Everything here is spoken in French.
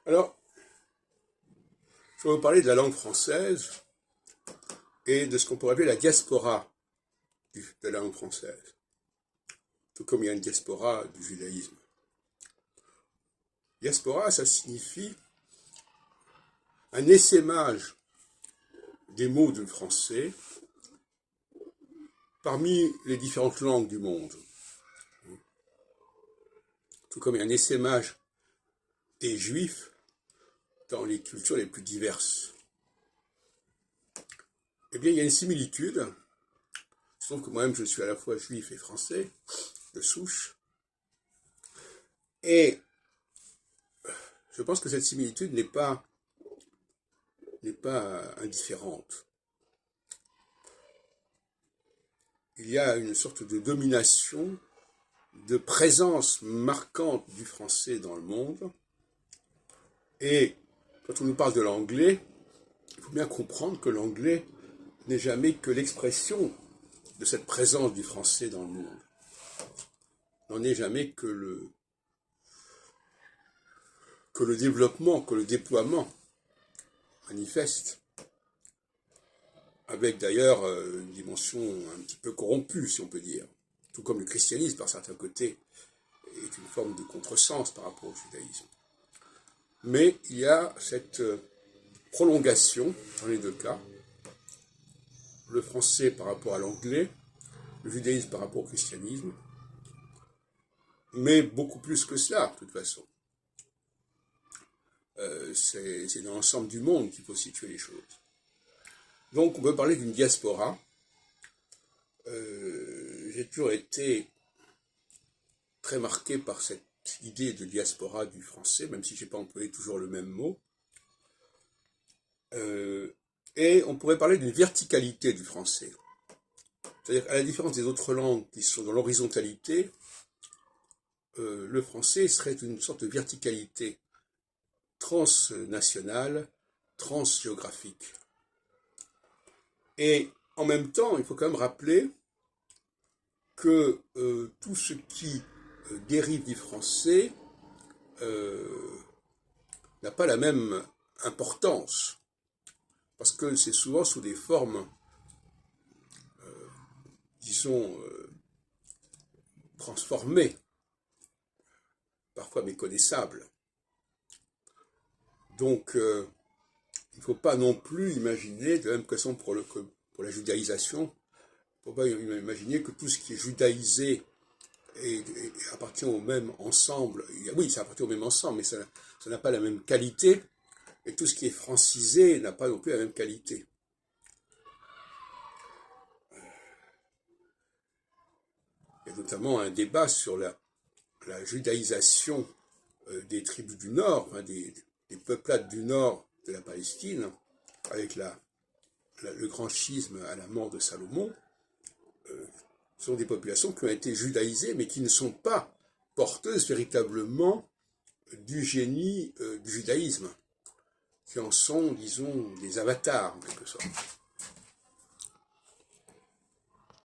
Alors, je vais vous parler de la langue française et de ce qu'on pourrait appeler la diaspora de la langue française, tout comme il y a une diaspora du judaïsme. Diaspora, ça signifie un essaimage des mots du français parmi les différentes langues du monde. Tout comme il y a un essaimage des juifs dans les cultures les plus diverses. Eh bien, il y a une similitude. Il se trouve que moi-même, je suis à la fois juif et français, de souche. Et je pense que cette similitude n'est pas indifférente. Il y a une sorte de domination, de présence marquante du français dans le monde. Et quand on nous parle de l'anglais, il faut bien comprendre que l'anglais n'est jamais que l'expression de cette présence du français dans le monde. N'en est jamais que le développement, que le déploiement manifeste, avec d'ailleurs une dimension un petit peu corrompue, si on peut dire, tout comme le christianisme, par certains côtés, est une forme de contresens par rapport au judaïsme. Mais il y a cette prolongation, dans les deux cas, le français par rapport à l'anglais, le judaïsme par rapport au christianisme, mais beaucoup plus que cela, de toute façon. C'est dans l'ensemble du monde qu'il faut situer les choses. Donc on peut parler d'une diaspora. J'ai toujours été très marqué par cette idée de diaspora du français, même si je n'ai pas employé toujours le même mot. Et on pourrait parler d'une verticalité du français. C'est-à-dire, à la différence des autres langues qui sont dans l'horizontalité, le français serait une sorte de verticalité transnationale, transgéographique. Et en même temps, il faut quand même rappeler que tout ce qui dérive du français n'a pas la même importance, parce que c'est souvent sous des formes, disons, transformées, parfois méconnaissables. Donc, il ne faut pas non plus imaginer, de la même façon pour la judaïsation, il ne faut pas imaginer que tout ce qui est judaïsé appartient au même ensemble. Oui, ça appartient au même ensemble, mais ça n'a pas la même qualité. Et tout ce qui est francisé n'a pas non plus la même qualité. Il y a notamment un débat sur la judaïsation des tribus du Nord, hein, des peuplades du Nord de la Palestine, avec le grand schisme à la mort de Salomon. Ce sont des populations qui ont été judaïsées, mais qui ne sont pas porteuses véritablement du génie du judaïsme, qui en sont, disons, des avatars, en quelque sorte.